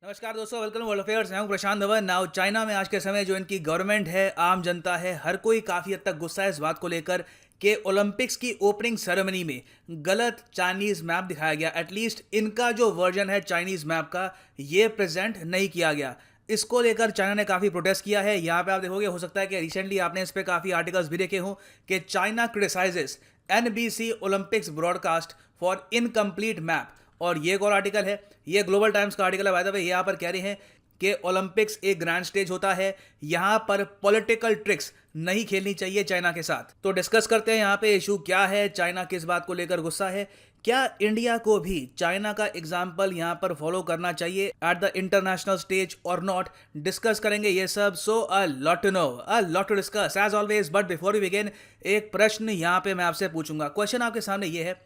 नमस्कार दोस्तों, welcome world affairs. मैं हूं प्रशांत धवन। नाउ चाइना में आज के समय जो इनकी गवर्नमेंट है, आम जनता है, हर कोई काफ़ी हद तक गुस्सा है इस बात को लेकर कि ओलंपिक्स की ओपनिंग सेरेमनी में गलत चाइनीज़ मैप दिखाया गया। एटलीस्ट इनका जो वर्जन है चाइनीज़ मैप का, ये प्रेजेंट नहीं किया गया। इसको लेकर चाइना ने काफ़ी प्रोटेस्ट किया है। यहाँ पे आप देखोगे, हो सकता है कि रिसेंटली आपने इस पर काफ़ी आर्टिकल्स भी देखे हों कि China criticises NBC Olympics broadcast for incomplete map. और ये एक और आर्टिकल है, ये ग्लोबल टाइम्स का आर्टिकल है। बाय द वे, यहाँ पर कह रहे हैं कि ओलंपिक्स एक ग्रैंड स्टेज होता है, यहाँ पर पॉलिटिकल ट्रिक्स नहीं खेलनी चाहिए चाइना के साथ। तो डिस्कस करते हैं यहाँ पे इशू क्या है, चाइना किस बात को लेकर गुस्सा है, क्या इंडिया को भी चाइना का एग्जाम्पल यहाँ पर फॉलो करना चाहिए एट द इंटरनेशनल स्टेज और नॉट। डिस्कस करेंगे ये सब। So a lot to know, a lot to discuss as always. But before we begin, एक प्रश्न यहाँ पे मैं आपसे पूछूंगा। क्वेश्चन आपके सामने ये है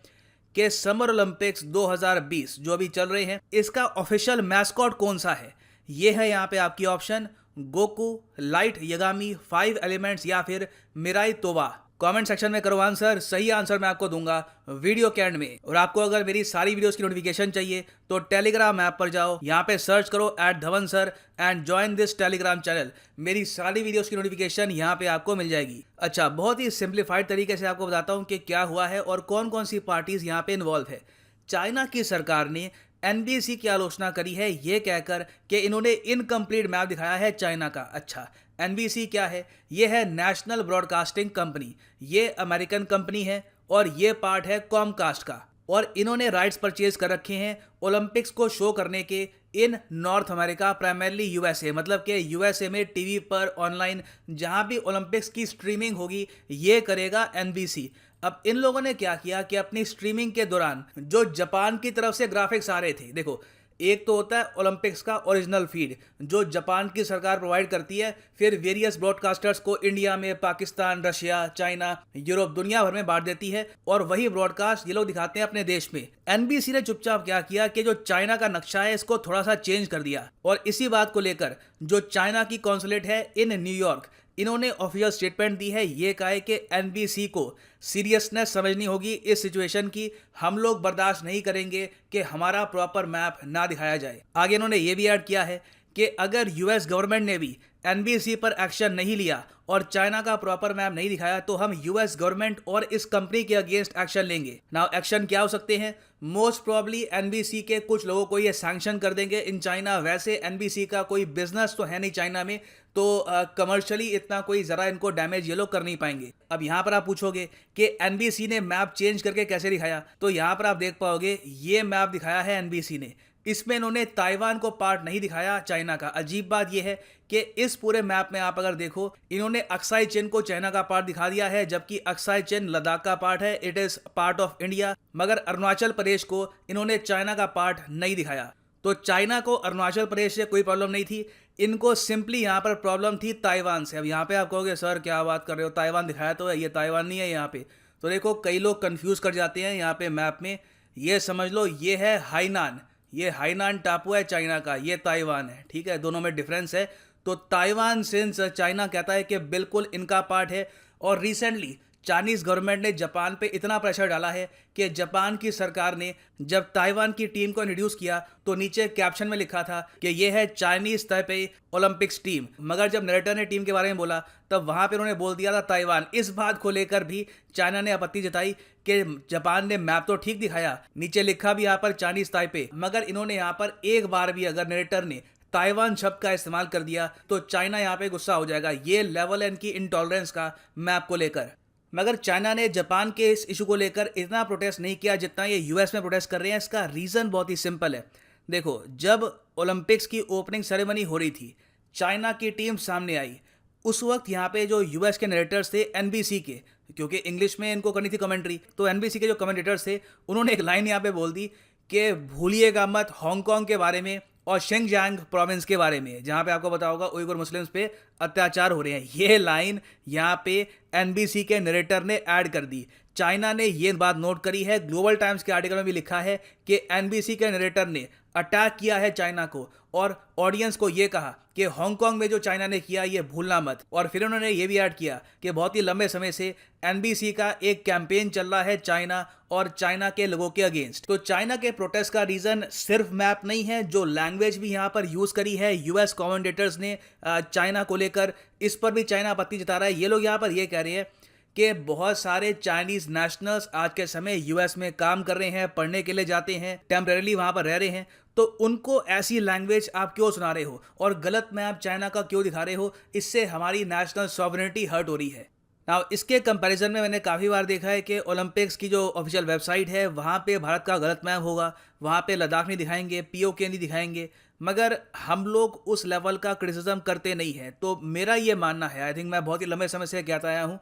कि समर ओलंपिक्स 2020 जो अभी चल रहे हैं, इसका ऑफिशियल मैस्कॉट कौन सा है। ये है यहाँ पे आपकी ऑप्शन: गोकू, लाइट यगामी, 5 एलिमेंट्स या फिर मिराई तोबा। कमेंट सेक्शन में करो आंसर। सही आंसर मैं आपको दूंगा वीडियो के एंड में। और आपको अगर मेरी सारी वीडियोस की नोटिफिकेशन चाहिए तो टेलीग्राम ऐप पर जाओ, यहाँ पे सर्च करो @Dhawan sir and join this Telegram channel. मेरी सारी वीडियोस की नोटिफिकेशन यहाँ पे आपको मिल जाएगी। अच्छा, बहुत ही सिंप्लीफाइड तरीके से आपको बताता हूँ कि क्या हुआ है और कौन कौन सी पार्टीज यहाँ पे इन्वॉल्व है। चाइना की सरकार ने NBC की आलोचना करी है ये कहकर कि इन्होंने इनकम्प्लीट मैप दिखाया है चाइना का। अच्छा, NBC क्या है? ये है नेशनल ब्रॉडकास्टिंग कंपनी। ये अमेरिकन कंपनी है और ये पार्ट है कॉमकास्ट का। और इन्होंने राइट्स परचेज कर रखे हैं ओलंपिक्स को शो करने के इन नॉर्थ अमेरिका, प्राइमरली USA। मतलब कि USA में टीवी पर ऑनलाइन जहां भी ओलंपिक्स की स्ट्रीमिंग होगी, ये करेगा NBC। अब इन लोगों ने क्या किया कि अपनी स्ट्रीमिंग के दौरान जो जापान की तरफ से ग्राफिक्स आ रहे थे, देखो, एक तो होता है ओलंपिक्स का ओरिजिनल फीड जो जापान की सरकार प्रोवाइड करती है, फिर वेरियस ब्रॉडकास्टर्स को इंडिया में, पाकिस्तान, रशिया, चाइना, यूरोप, दुनिया भर में बांट देती है और वही ब्रॉडकास्ट ये लोग दिखाते हैं अपने देश में। NBC ने चुपचाप क्या किया कि जो चाइना का नक्शा है इसको थोड़ा सा चेंज कर दिया। और इसी बात को लेकर जो चाइना की कॉन्सुलेट है इन न्यूयॉर्क, इन्होंने ऑफिशियल स्टेटमेंट दी है। ये कहा है कि NBC को सीरियसनेस समझनी होगी इस सिचुएशन की। हम लोग बर्दाश्त नहीं करेंगे कि हमारा प्रॉपर मैप ना दिखाया जाए। आगे इन्होंने ये भी ऐड किया है कि अगर US गवर्नमेंट ने भी NBC पर एक्शन नहीं लिया और चाइना का प्रॉपर मैप नहीं दिखाया तो हम US गवर्नमेंट और इस कंपनी के अगेंस्ट एक्शन लेंगे। नाउ एक्शन क्या हो सकते हैं? मोस्ट प्रॉब्ली NBC के कुछ लोगों को ये सैंक्शन कर देंगे इन चाइना। वैसे NBC का कोई बिजनेस तो है नहीं चाइना में, तो कमर्शियली इतना कोई ज़रा इनको डैमेज ये लोग कर नहीं पाएंगे। अब यहाँ पर आप पूछोगे कि NBC ने मैप चेंज करके कैसे दिखाया, तो यहाँ पर आप देख पाओगे ये मैप दिखाया है NBC ने। इसमें इन्होंने ताइवान को पार्ट नहीं दिखाया चाइना का। अजीब बात यह है कि इस पूरे मैप में आप अगर देखो, इन्होंने अक्साई चेन को चाइना का पार्ट दिखा दिया है, जबकि अक्साई चेन लद्दाख का पार्ट है, it is part of India. मगर अरुणाचल प्रदेश को इन्होंने चाइना का पार्ट नहीं दिखाया। तो चाइना को अरुणाचल प्रदेश से कोई प्रॉब्लम नहीं थी, इनको सिंपली यहाँ पर प्रॉब्लम थी ताइवान से। अब यहाँ पे आप कहोगे सर क्या बात कर रहे हो, ताइवान दिखाया तो है, ये ताइवान नहीं है यहाँ पे। तो देखो, कई लोग कंफ्यूज कर जाते हैं यहाँ पे मैप में। ये समझ लो ये है हाइनान, ये हाइनान टापू है चाइना का, ये ताइवान है, ठीक है, दोनों में डिफरेंस है। तो ताइवान सिंस चाइना कहता है कि बिल्कुल इनका पार्ट है। और रिसेंटली चाइनीज गवर्नमेंट ने जापान पे इतना प्रेशर डाला है कि जापान की सरकार ने जब ताइवान की टीम को इंट्रोड्यूस किया तो नीचे कैप्शन में लिखा था कि ये है चाइनीज ताइपे ओलंपिक्स टीम। मगर जब नरेटर ने टीम के बारे में बोला तब वहां पे उन्होंने बोल दिया था ताइवान। इस बात को लेकर भी चाइना ने आपत्ति जताई कि जापान ने मैप तो ठीक दिखाया, नीचे लिखा भी यहाँ पर चाइनीज ताइपे, मगर इन्होंने यहाँ पर एक बार भी अगर नरेटर ने ताइवान शब्द का इस्तेमाल कर दिया तो चाइना यहाँ पे गुस्सा हो जाएगा। ये लेवल है इनकी इंटॉलरेंस का मैप को लेकर। मगर चाइना ने जापान के इस इशू को लेकर इतना प्रोटेस्ट नहीं किया जितना ये US में प्रोटेस्ट कर रहे हैं। इसका रीज़न बहुत ही सिंपल है। देखो, जब ओलंपिक्स की ओपनिंग सेरेमनी हो रही थी, चाइना की टीम सामने आई, उस वक्त यहाँ पे जो US के नरेटर्स थे NBC के, क्योंकि इंग्लिश में इनको करनी थी कमेंट्री, तो NBC के जो कमेंटेटर्स थे उन्होंने एक लाइन यहाँ पे बोल दी कि भूलिएगा मत हांगकांग के बारे में और शिंगजांग प्रोविंस के बारे में, जहाँ पे आपको पता होगा उइगुर मुस्लिम्स पे अत्याचार हो रहे हैं। ये लाइन यहाँ पे NBC के नरेटर ने ऐड कर दी। चाइना ने ये बात नोट करी है। ग्लोबल टाइम्स के आर्टिकल में भी लिखा है कि एनबीसी के नरेटर ने अटैक किया है चाइना को और ऑडियंस को ये कहा कि हांगकांग में जो चाइना ने किया ये भूलना मत। और फिर उन्होंने ये भी ऐड किया कि बहुत ही लंबे समय से एनबीसी का एक कैंपेन चल रहा है चाइना और चाइना के लोगों के अगेंस्ट। तो चाइना के प्रोटेस्ट का रीजन सिर्फ मैप नहीं है, जो लैंग्वेज भी यहाँ पर यूज करी है यूएस कमेंटेटर्स ने चाइना को लेकर, इस पर भी चाइना आपत्ति जता रहा है। ये लोग यहाँ पर ये कह रहे हैं कि बहुत सारे चाइनीज नेशनल्स आज के समय यूएस में काम कर रहे हैं, पढ़ने के लिए जाते हैं, टेम्परेरी वहां पर रह रहे हैं, तो उनको ऐसी लैंग्वेज आप क्यों सुना रहे हो और गलत मैप चाइना का क्यों दिखा रहे हो? इससे हमारी नेशनल सॉवरेनिटी हर्ट हो रही है। नाउ इसके कंपैरिजन में मैंने काफ़ी बार देखा है कि ओलंपिक्स की जो ऑफिशियल वेबसाइट है वहाँ पे भारत का गलत मैप होगा, वहाँ पे लद्दाख नहीं दिखाएंगे, पीओके नहीं दिखाएंगे, मगर हम लोग उस लेवल का क्रिटिसिज्म करते नहीं हैं। तो मेरा ये मानना है, आई थिंक मैं बहुत ही लंबे समय से कहता आया हूँ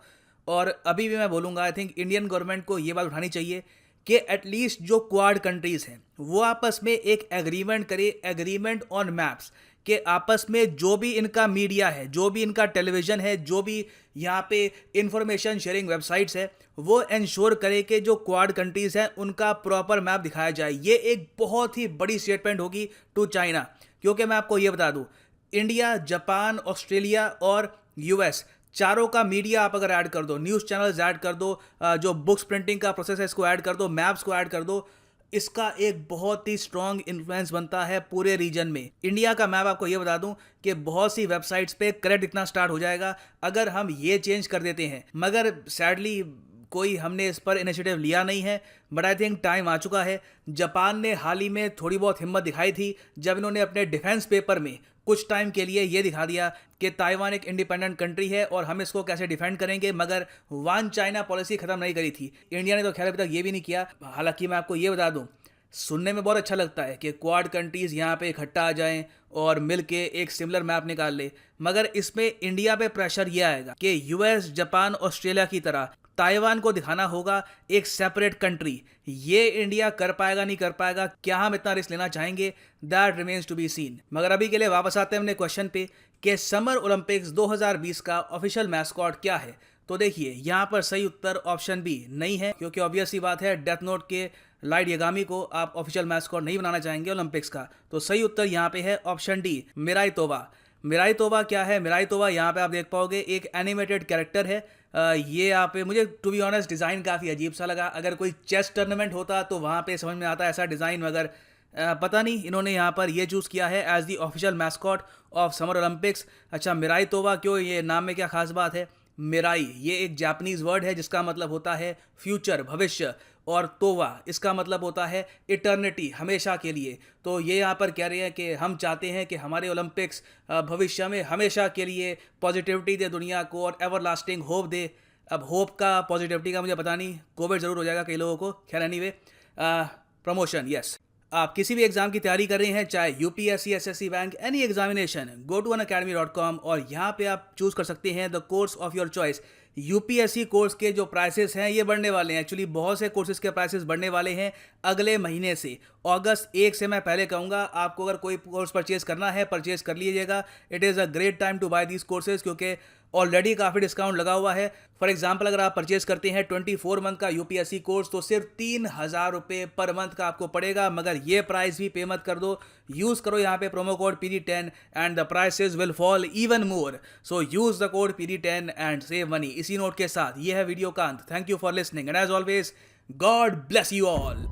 और अभी भी मैं बोलूँगा, आई थिंक इंडियन गवर्नमेंट को ये बात उठानी चाहिए कि एटलीस्ट जो क्वाड कंट्रीज़ हैं वो आपस में एक एग्रीमेंट करे, एग्रीमेंट ऑन मैप्स, कि आपस में जो भी इनका मीडिया है, जो भी इनका टेलीविज़न है, जो भी यहाँ पे इंफॉर्मेशन शेयरिंग वेबसाइट्स है, वो इंश्योर करे कि जो क्वाड कंट्रीज़ हैं उनका प्रॉपर मैप दिखाया जाए। ये एक बहुत ही बड़ी स्टेटमेंट होगी टू चाइना, क्योंकि मैं आपको ये बता दूँ, इंडिया, जापान, ऑस्ट्रेलिया और यूएस चारों का मीडिया आप अगर ऐड कर दो, न्यूज़ चैनल्स ऐड कर दो, जो बुक्स प्रिंटिंग का प्रोसेस है इसको ऐड कर दो, मैप्स को ऐड कर दो, इसका एक बहुत ही स्ट्रॉन्ग इन्फ्लुएंस बनता है पूरे रीजन में। इंडिया का मैप आपको ये बता दूं कि बहुत सी वेबसाइट्स पे करेक्ट दिखना स्टार्ट हो जाएगा अगर हम ये चेंज कर देते हैं, मगर सैडली कोई हमने इस पर इनिशिएटिव लिया नहीं है। बट आई थिंक टाइम आ चुका है। जापान ने हाल ही में थोड़ी बहुत हिम्मत दिखाई थी जब इन्होंने अपने डिफेंस पेपर में कुछ टाइम के लिए ये दिखा दिया कि ताइवान एक इंडिपेंडेंट कंट्री है और हम इसको कैसे डिफेंड करेंगे, मगर वन चाइना पॉलिसी खत्म नहीं करी थी। इंडिया ने तो खैर अभी तक ये भी नहीं किया। हालांकि मैं आपको ये बता दूं, सुनने में बहुत अच्छा लगता है कि क्वाड कंट्रीज़ यहाँ पे इकट्ठा आ जाएं और मिल के एक सिमिलर मैप निकाल ले, मगर इसमें इंडिया पे प्रेशर ये आएगा कि यूएस, जापान, ऑस्ट्रेलिया की तरह ताइवान को दिखाना होगा एक सेपरेट कंट्री। ये इंडिया कर पाएगा नहीं कर पाएगा, क्या हम इतना रिस्क लेना चाहेंगे, that remains to be seen. मगर अभी के लिए वापस आते हैं अपने क्वेश्चन पे कि समर ओलंपिक्स 2020 का ऑफिशियल मैस्कॉट क्या है। तो देखिए यहाँ पर सही उत्तर ऑप्शन बी नहीं है, क्योंकि ऑब्वियस सी बात है डेथ नोट के लाइट यगामी को आप ऑफिशियल मैस्कॉट नहीं बनाना चाहेंगे ओलंपिक्स का। तो सही उत्तर यहाँ पे है ऑप्शन डी, मिराई तोबा। मिराई तोबा क्या है? मिराई तोबा यहाँ पे आप देख पाओगे एक एनिमेटेड कैरेक्टर है। ये यहाँ पे मुझे टू बी ऑनेस्ट डिज़ाइन काफ़ी अजीब सा लगा। अगर कोई चेस टूर्नामेंट होता तो वहाँ पे समझ में आता ऐसा डिज़ाइन, मगर पता नहीं इन्होंने यहाँ पर ये चूज़ किया है as the official mascot of summer Olympics. अच्छा, मिराई तोबा क्यों? ये नाम में क्या खास बात है? मिराई ये एक जापानीज वर्ड है जिसका मतलब होता है फ्यूचर, भविष्य, और तोवा इसका मतलब होता है इटर्निटी, हमेशा के लिए। तो ये यहाँ पर कह रहे हैं कि हम चाहते हैं कि हमारे ओलंपिक्स भविष्य में हमेशा के लिए पॉजिटिविटी दे दुनिया को और एवर लास्टिंग होप दे। अब होप का, पॉजिटिविटी का मुझे पता नहीं, कोविड ज़रूर हो जाएगा कई लोगों को। खैर एनीवे, प्रमोशन, यस। आप किसी भी एग्जाम की तैयारी कर रहे हैं, चाहे UPSC, SSC, bank, any examination, go to unacademy.com और यहाँ पे आप चूज कर सकते हैं the course of your choice. UPSC course के जो प्राइसेस हैं ये बढ़ने वाले हैं। एक्चुअली बहुत से कोर्सेज के प्राइसेस बढ़ने वाले हैं अगले महीने से। अगस्त 1 से मैं पहले कहूँगा आपको अगर कोई कोर्स परचेज करना है, परचेज कर लीजिएगा। It is a great time to buy these courses, क्योंकि ऑलरेडी काफ़ी डिस्काउंट लगा हुआ है। फॉर एग्जाम्पल, अगर आप परचेज करते हैं 24 मंथ का यूपीएससी कोर्स तो सिर्फ 3,000 रुपये पर मंथ का आपको पड़ेगा, मगर ये प्राइस भी पे मत कर दो। यूज़ करो यहाँ पे promo code PD10 and the prices will fall even more. So use the code PD10 and save money. इसी नोट के साथ ये है वीडियो का अंत। Thank you for listening and as always, God bless you all.